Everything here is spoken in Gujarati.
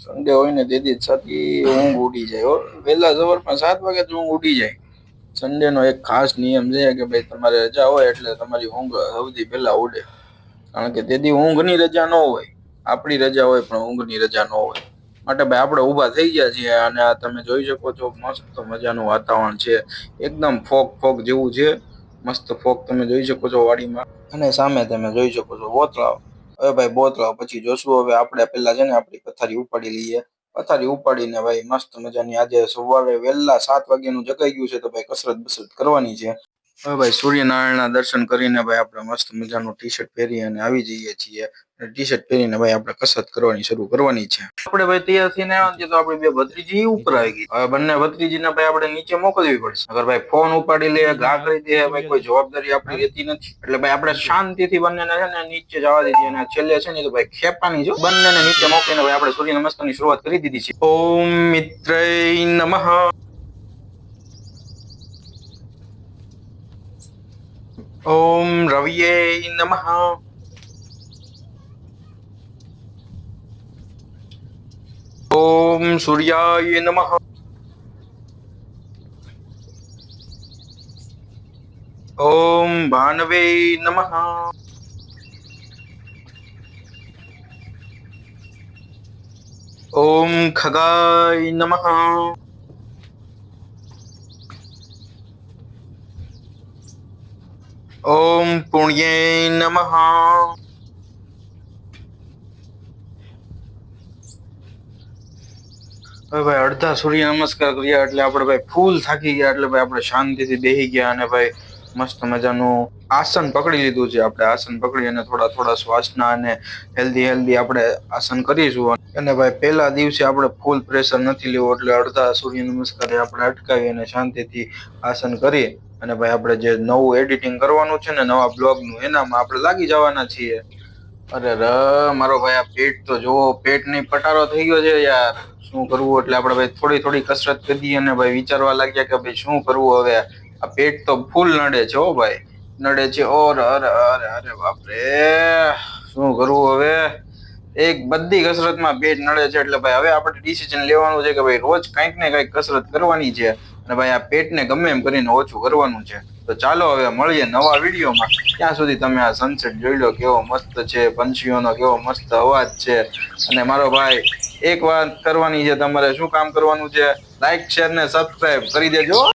સન્ડે હોય ને તેથી છતી ઊંઘ ઉડી જાય હો. વહેલા સવારમાં 7 વાગે તો ઊંઘ ઉડી જાય. સન્ડે નો એક ખાસ નિયમ છે કે ભાઈ તમારે રજા હોય એટલે તમારી ઊંઘ સૌથી પહેલા ઉડે. કારણ કે તેથી ઊંઘની રજા ન હોય, આપણી રજા હોય પણ ઊંઘની રજા ન હોય. માટે ભાઈ આપડે ઊભા થઈ ગયા છીએ અને આ તમે જોઈ શકો છો મસ્ત મજાનું વાતાવરણ છે. એકદમ ફોગ ફોગ જેવું છે. મસ્ત ફોગ તમે જોઈ શકો છો વાડીમાં અને સામે તમે જોઈ શકો છો બોતળાવ. હવે ભાઈ બોતલાવ પછી જોશું. હવે આપડે પેલા છે ને આપડી પથારી ઉપાડી લઈએ. પથારી ઉપાડીને ભાઈ મસ્ત મજાની આજે સવારે વહેલા 7 વાગ્યાનું જગાઈ ગયું છે તો ભાઈ કસરત બસરત કરવાની છે. હવે ભાઈ સૂર્યનારાયણ ના દર્શન કરીને ભાઈ આપણે મસ્ત મજાનું ટી શર્ટ પહેરી અને આવી જઈએ છીએ. ટી શર્ટ પહેરીને ભાઈ આપણે કસરત કરવાની શરૂ કરવાની છે. આપડે ભાઈ તૈયાર થઈને આવ્યા તો આપડી બે ભત્રીજી ઉપર આવી ગઈ. હવે બંને ભત્રીજીને ભાઈ આપણે નીચે મોકલવી પડશે. અગર ભાઈ ફોન ઉપાડી લે, ઘા કરી દે, ભાઈ કોઈ જવાબદારી આપડી રહેતી નથી. એટલે ભાઈ આપણે શાંતિથી બંનેને છે ને નીચે જવા દીધી અને છેલ્લે છે ને તો ભાઈ ખેપાની જો બંનેને નીચે મોકલીને ભાઈ આપણે સૂર્ય નમસ્કારની શરૂઆત કરી દીધી છે. ઓમ મિત્રય નમઃ. ઓમ રવિયે નમઃ. ઓમ સૂર્યાય નમઃ. ઓમ ભાનવે નમઃ. ઓમ ખગાય નમઃ. ઓમ પુણ્યે નમઃ. હવે ભાઈ અડધા સૂર્ય નમસ્કાર કર્યા એટલે આપણે ભાઈ ફૂલ થાકી ગયા એટલે ભાઈ આપણે શાંતિથી બેસી ગયા અને ભાઈ મસ્ત મજાનું આસન પકડી લીધું છે. આપણે આસન પકડી અને થોડા થોડા શ્વાસના અને હેલ્ધી આપણે આસન કરીશું. અને ભાઈ પહેલા દિવસે આપણે ફૂલ પ્રેશર નથી લેવું એટલે અડધા સૂર્ય નમસ્કાર આપણે અટકાવી અને શાંતિથી આસન કરી અને ભાઈ આપણે જે નવું એડિટિંગ કરવાનું છે ને નવા બ્લોગનું એનામાં આપણે લાગી જવાના છીએ. અરે ર મારો ભાઈ આ પેટ તો જોવો, પેટ નહીં પટારો થઈ ગયો છે યાર. શું કરવું એટલે આપણે ભાઈ થોડી થોડી કસરત કરી અને ભાઈ વિચારવા લાગ્યા કે ભાઈ શું કરવું હવે. આ પેટ તો ફૂલ નડે છે હો ભાઈ, નડે છે. ઓર અરે અરે અરે બાપરે, શું કરવું હવે. એક બધી કસરતમાં પેટ નડે છે એટલે ભાઈ હવે આપણે ડિસિઝન લેવાનું છે કે ભાઈ રોજ કંઈક ને કંઈક કસરત કરવાની છે અને ભાઈ આ પેટને ગમે એમ કરીને ઓછું કરવાનું છે. તો ચાલો હવે મળીએ નવા વિડીયોમાં. ત્યાં સુધી તમે આ સનસેટ જોઈ લો કેવો મસ્ત છે, પંછીઓનો કેવો મસ્ત અવાજ છે. અને મારો ભાઈ એક વાત કરવાની છે તમારે, શું કામ કરવાનું છે? લાઈક શેર ને સબસ્ક્રાઇબ કરી દેજો.